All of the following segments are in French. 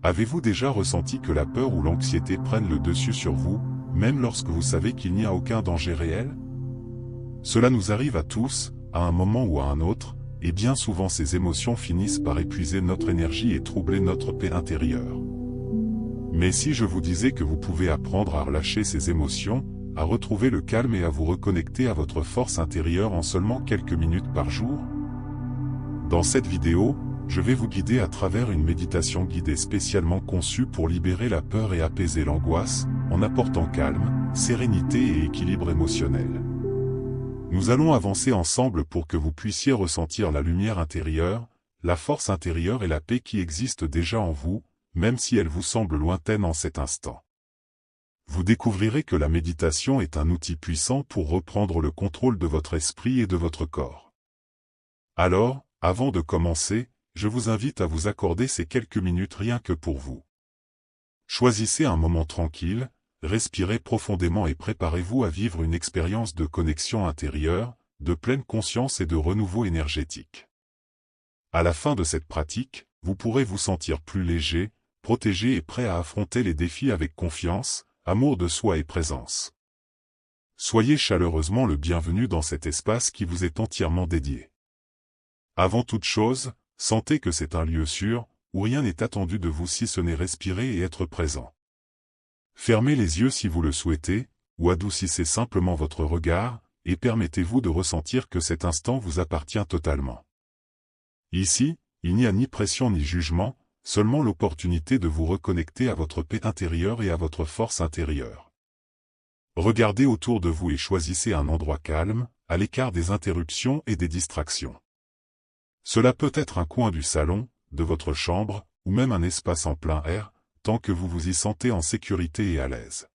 Avez-vous déjà ressenti que la peur ou l'anxiété prennent le dessus sur vous, même lorsque vous savez qu'il n'y a aucun danger réel? Cela nous arrive à tous, à un moment ou à un autre, et bien souvent ces émotions finissent par épuiser notre énergie et troubler notre paix intérieure. Mais si je vous disais que vous pouvez apprendre à relâcher ces émotions, à retrouver le calme et à vous reconnecter à votre force intérieure en seulement quelques minutes par jour? Dans cette vidéo, je vais vous guider à travers une méditation guidée spécialement conçue pour libérer la peur et apaiser l'angoisse, en apportant calme, sérénité et équilibre émotionnel. Nous allons avancer ensemble pour que vous puissiez ressentir la lumière intérieure, la force intérieure et la paix qui existent déjà en vous, même si elle vous semble lointaine en cet instant. Vous découvrirez que la méditation est un outil puissant pour reprendre le contrôle de votre esprit et de votre corps. Alors, avant de commencer, je vous invite à vous accorder ces quelques minutes rien que pour vous. Choisissez un moment tranquille, respirez profondément et préparez-vous à vivre une expérience de connexion intérieure, de pleine conscience et de renouveau énergétique. À la fin de cette pratique, vous pourrez vous sentir plus léger, protégé et prêt à affronter les défis avec confiance, amour de soi et présence. Soyez chaleureusement le bienvenu dans cet espace qui vous est entièrement dédié. Avant toute chose, sentez que c'est un lieu sûr, où rien n'est attendu de vous si ce n'est respirer et être présent. Fermez les yeux si vous le souhaitez, ou adoucissez simplement votre regard, et permettez-vous de ressentir que cet instant vous appartient totalement. Ici, il n'y a ni pression ni jugement, seulement l'opportunité de vous reconnecter à votre paix intérieure et à votre force intérieure. Regardez autour de vous et choisissez un endroit calme, à l'écart des interruptions et des distractions. Cela peut être un coin du salon, de votre chambre, ou même un espace en plein air, tant que vous vous y sentez en sécurité et à l'aise.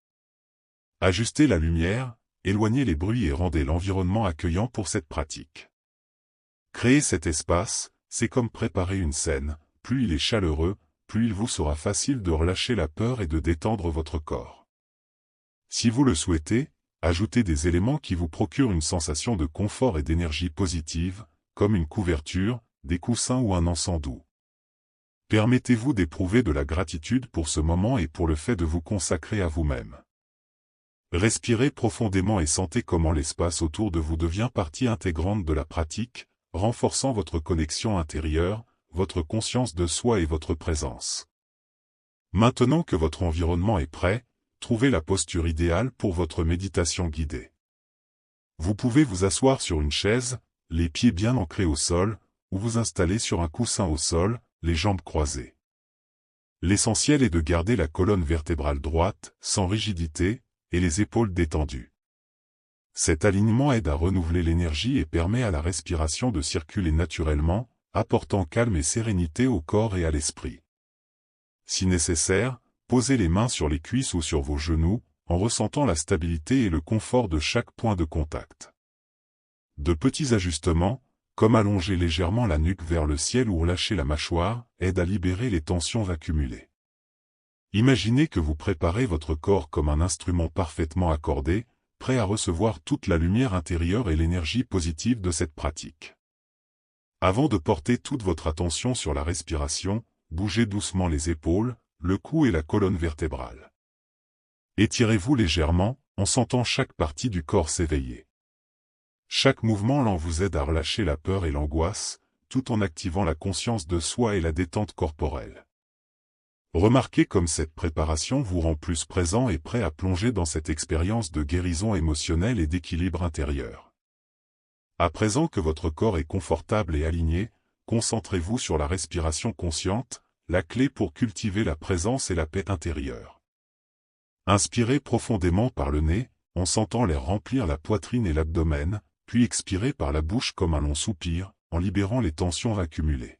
Ajustez la lumière, éloignez les bruits et rendez l'environnement accueillant pour cette pratique. Créer cet espace, c'est comme préparer une scène, plus il est chaleureux, plus il vous sera facile de relâcher la peur et de détendre votre corps. Si vous le souhaitez, ajoutez des éléments qui vous procurent une sensation de confort et d'énergie positive, comme une couverture, des coussins ou un encens doux. Permettez-vous d'éprouver de la gratitude pour ce moment et pour le fait de vous consacrer à vous-même. Respirez profondément et sentez comment l'espace autour de vous devient partie intégrante de la pratique, renforçant votre connexion intérieure, votre conscience de soi et votre présence. Maintenant que votre environnement est prêt, trouvez la posture idéale pour votre méditation guidée. Vous pouvez vous asseoir sur une chaise, les pieds bien ancrés au sol, ou vous installer sur un coussin au sol, les jambes croisées. L'essentiel est de garder la colonne vertébrale droite, sans rigidité, et les épaules détendues. Cet alignement aide à renouveler l'énergie et permet à la respiration de circuler naturellement, apportant calme et sérénité au corps et à l'esprit. Si nécessaire, posez les mains sur les cuisses ou sur vos genoux, en ressentant la stabilité et le confort de chaque point de contact. De petits ajustements, comme allonger légèrement la nuque vers le ciel ou relâcher la mâchoire, aident à libérer les tensions accumulées. Imaginez que vous préparez votre corps comme un instrument parfaitement accordé, prêt à recevoir toute la lumière intérieure et l'énergie positive de cette pratique. Avant de porter toute votre attention sur la respiration, bougez doucement les épaules, le cou et la colonne vertébrale. Étirez-vous légèrement, en sentant chaque partie du corps s'éveiller. Chaque mouvement lent vous aide à relâcher la peur et l'angoisse, tout en activant la conscience de soi et la détente corporelle. Remarquez comme cette préparation vous rend plus présent et prêt à plonger dans cette expérience de guérison émotionnelle et d'équilibre intérieur. À présent que votre corps est confortable et aligné, concentrez-vous sur la respiration consciente, la clé pour cultiver la présence et la paix intérieure. Inspirez profondément par le nez, en sentant l'air remplir la poitrine et l'abdomen, puis expirez par la bouche comme un long soupir, en libérant les tensions accumulées.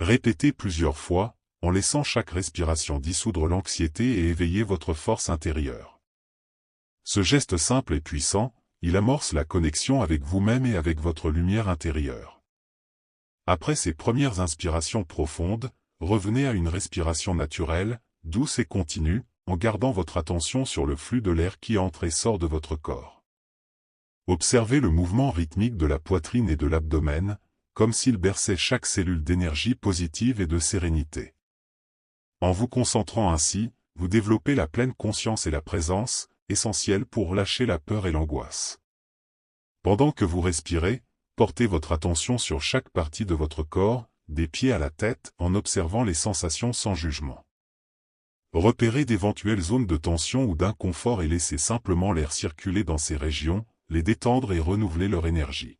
Répétez plusieurs fois, en laissant chaque respiration dissoudre l'anxiété et éveiller votre force intérieure. Ce geste simple et puissant, il amorce la connexion avec vous-même et avec votre lumière intérieure. Après ces premières inspirations profondes, revenez à une respiration naturelle, douce et continue, en gardant votre attention sur le flux de l'air qui entre et sort de votre corps. Observez le mouvement rythmique de la poitrine et de l'abdomen, comme s'il berçait chaque cellule d'énergie positive et de sérénité. En vous concentrant ainsi, vous développez la pleine conscience et la présence, essentielles pour lâcher la peur et l'angoisse. Pendant que vous respirez, portez votre attention sur chaque partie de votre corps, des pieds à la tête, en observant les sensations sans jugement. Repérez d'éventuelles zones de tension ou d'inconfort et laissez simplement l'air circuler dans ces régions, les détendre et renouveler leur énergie.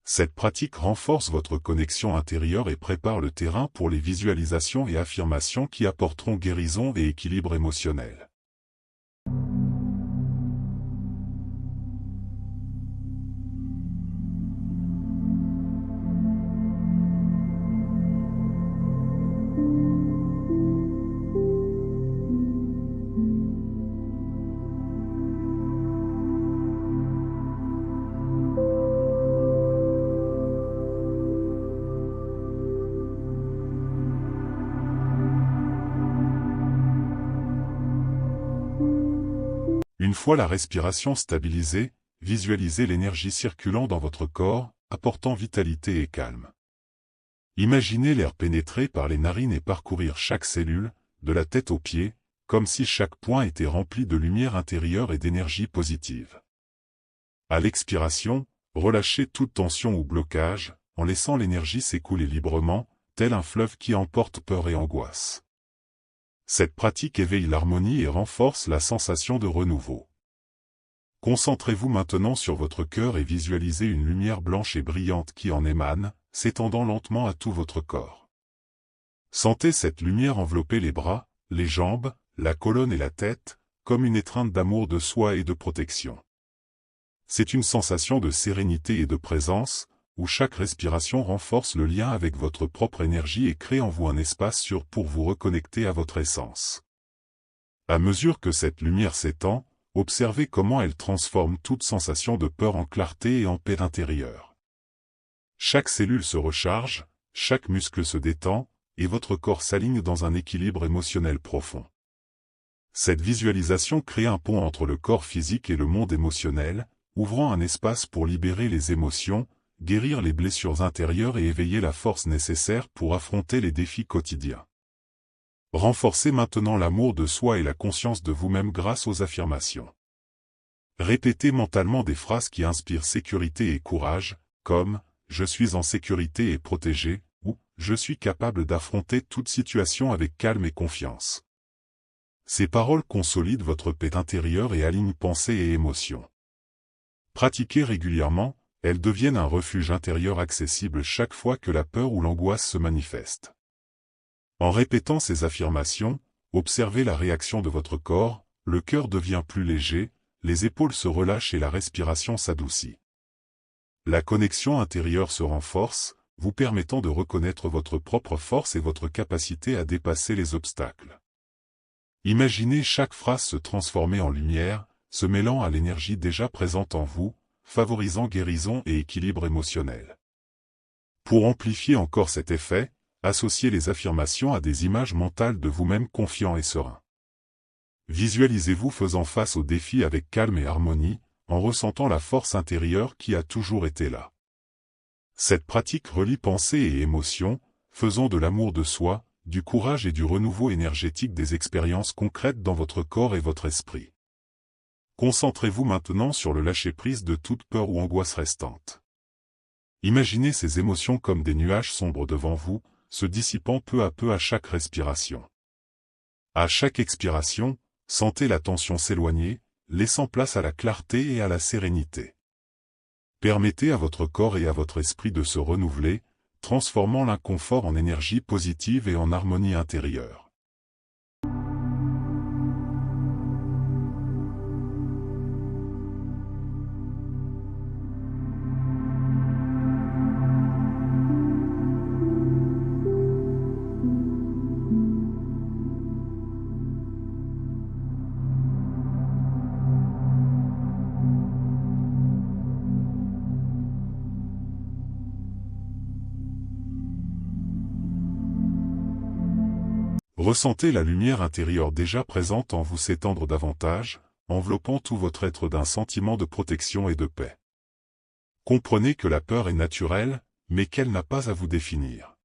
Cette pratique renforce votre connexion intérieure et prépare le terrain pour les visualisations et affirmations qui apporteront guérison et équilibre émotionnel. Une fois la respiration stabilisée, visualisez l'énergie circulant dans votre corps, apportant vitalité et calme. Imaginez l'air pénétrer par les narines et parcourir chaque cellule, de la tête aux pieds, comme si chaque point était rempli de lumière intérieure et d'énergie positive. À l'expiration, relâchez toute tension ou blocage, en laissant l'énergie s'écouler librement, tel un fleuve qui emporte peur et angoisse. Cette pratique éveille l'harmonie et renforce la sensation de renouveau. Concentrez-vous maintenant sur votre cœur et visualisez une lumière blanche et brillante qui en émane, s'étendant lentement à tout votre corps. Sentez cette lumière envelopper les bras, les jambes, la colonne et la tête, comme une étreinte d'amour de soi et de protection. C'est une sensation de sérénité et de présence, où chaque respiration renforce le lien avec votre propre énergie et crée en vous un espace sûr pour vous reconnecter à votre essence. À mesure que cette lumière s'étend, observez comment elle transforme toute sensation de peur en clarté et en paix intérieure. Chaque cellule se recharge, chaque muscle se détend, et votre corps s'aligne dans un équilibre émotionnel profond. Cette visualisation crée un pont entre le corps physique et le monde émotionnel, ouvrant un espace pour libérer les émotions, guérir les blessures intérieures et éveiller la force nécessaire pour affronter les défis quotidiens. Renforcez maintenant l'amour de soi et la conscience de vous-même grâce aux affirmations. Répétez mentalement des phrases qui inspirent sécurité et courage, comme « Je suis en sécurité et protégé » ou « Je suis capable d'affronter toute situation avec calme et confiance ». Ces paroles consolident votre paix intérieure et alignent pensée et émotions. Pratiquez régulièrement, elles deviennent un refuge intérieur accessible chaque fois que la peur ou l'angoisse se manifeste. En répétant ces affirmations, observez la réaction de votre corps, le cœur devient plus léger, les épaules se relâchent et la respiration s'adoucit. La connexion intérieure se renforce, vous permettant de reconnaître votre propre force et votre capacité à dépasser les obstacles. Imaginez chaque phrase se transformer en lumière, se mêlant à l'énergie déjà présente en vous, favorisant guérison et équilibre émotionnel. Pour amplifier encore cet effet, associez les affirmations à des images mentales de vous-même confiant et serein. Visualisez-vous faisant face aux défis avec calme et harmonie, en ressentant la force intérieure qui a toujours été là. Cette pratique relie pensée et émotion, faisant de l'amour de soi, du courage et du renouveau énergétique des expériences concrètes dans votre corps et votre esprit. Concentrez-vous maintenant sur le lâcher-prise de toute peur ou angoisse restante. Imaginez ces émotions comme des nuages sombres devant vous, se dissipant peu à peu à chaque respiration. À chaque expiration, sentez la tension s'éloigner, laissant place à la clarté et à la sérénité. Permettez à votre corps et à votre esprit de se renouveler, transformant l'inconfort en énergie positive et en harmonie intérieure. Ressentez la lumière intérieure déjà présente en vous s'étendre davantage, enveloppant tout votre être d'un sentiment de protection et de paix. Comprenez que la peur est naturelle, mais qu'elle n'a pas à vous définir.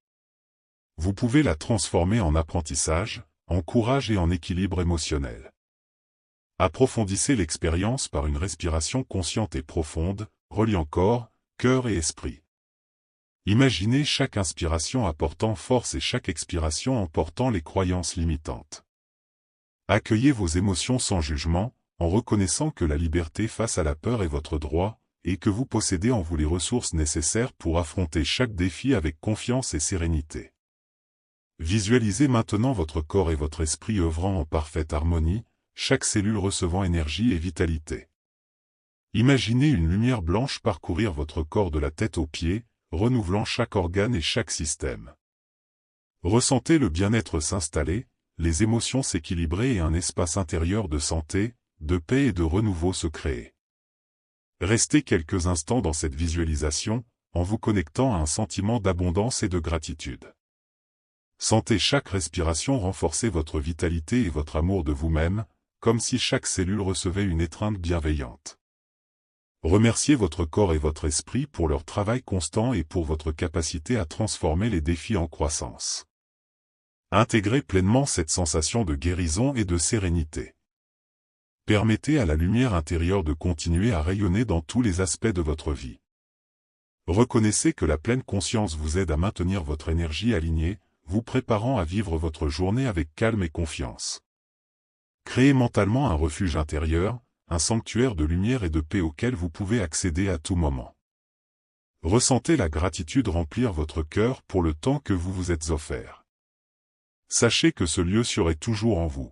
vous pouvez la transformer en apprentissage, en courage et en équilibre émotionnel. Approfondissez l'expérience par une respiration consciente et profonde, reliant corps, cœur et esprit. Imaginez chaque inspiration apportant force et chaque expiration emportant les croyances limitantes. Accueillez vos émotions sans jugement, en reconnaissant que la liberté face à la peur est votre droit, et que vous possédez en vous les ressources nécessaires pour affronter chaque défi avec confiance et sérénité. Visualisez maintenant votre corps et votre esprit œuvrant en parfaite harmonie, chaque cellule recevant énergie et vitalité. Imaginez une lumière blanche parcourir votre corps de la tête aux pieds, renouvelant chaque organe et chaque système. Ressentez le bien-être s'installer, les émotions s'équilibrer et un espace intérieur de santé, de paix et de renouveau se créer. Restez quelques instants dans cette visualisation, en vous connectant à un sentiment d'abondance et de gratitude. Sentez chaque respiration renforcer votre vitalité et votre amour de vous-même, comme si chaque cellule recevait une étreinte bienveillante. Remerciez votre corps et votre esprit pour leur travail constant et pour votre capacité à transformer les défis en croissance. Intégrez pleinement cette sensation de guérison et de sérénité. Permettez à la lumière intérieure de continuer à rayonner dans tous les aspects de votre vie. Reconnaissez que la pleine conscience vous aide à maintenir votre énergie alignée, vous préparant à vivre votre journée avec calme et confiance. Créez mentalement un refuge intérieur, un sanctuaire de lumière et de paix auquel vous pouvez accéder à tout moment. Ressentez la gratitude remplir votre cœur pour le temps que vous vous êtes offert. Sachez que ce lieu serait toujours en vous.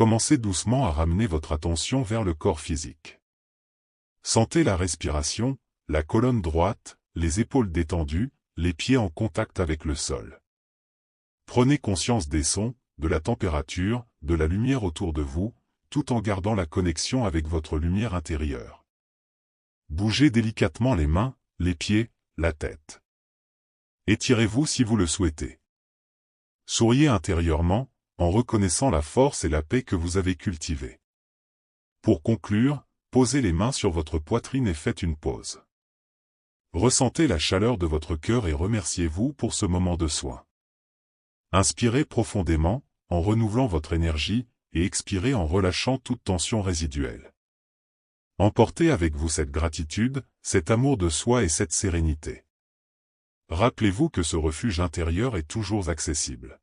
Commencez doucement à ramener votre attention vers le corps physique. Sentez la respiration, la colonne droite, les épaules détendues, les pieds en contact avec le sol. Prenez conscience des sons, de la température, de la lumière autour de vous, tout en gardant la connexion avec votre lumière intérieure. Bougez délicatement les mains, les pieds, la tête. Étirez-vous si vous le souhaitez. Souriez intérieurement, en reconnaissant la force et la paix que vous avez cultivées. Pour conclure, posez les mains sur votre poitrine et faites une pause. Ressentez la chaleur de votre cœur et remerciez-vous pour ce moment de soin. Inspirez profondément, en renouvelant votre énergie, et expirez en relâchant toute tension résiduelle. Emportez avec vous cette gratitude, cet amour de soi et cette sérénité. Rappelez-vous que ce refuge intérieur est toujours accessible.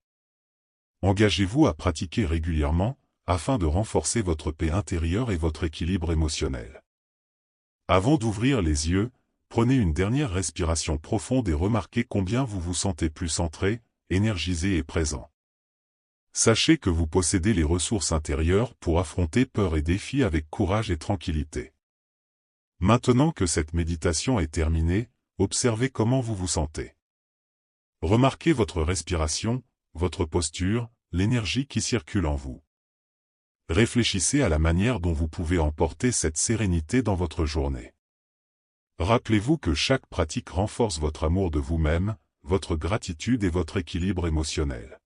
Engagez-vous à pratiquer régulièrement, afin de renforcer votre paix intérieure et votre équilibre émotionnel. Avant d'ouvrir les yeux, prenez une dernière respiration profonde et remarquez combien vous vous sentez plus centré, énergisé et présent. Sachez que vous possédez les ressources intérieures pour affronter peur et défis avec courage et tranquillité. Maintenant que cette méditation est terminée, observez comment vous vous sentez. Remarquez votre respiration, votre posture, l'énergie qui circule en vous. Réfléchissez à la manière dont vous pouvez emporter cette sérénité dans votre journée. Rappelez-vous que chaque pratique renforce votre amour de vous-même, votre gratitude et votre équilibre émotionnel.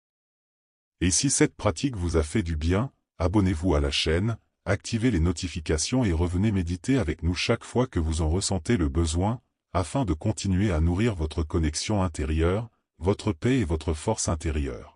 Et si cette pratique vous a fait du bien, abonnez-vous à la chaîne, activez les notifications et revenez méditer avec nous chaque fois que vous en ressentez le besoin, afin de continuer à nourrir votre connexion intérieure, votre paix et votre force intérieure.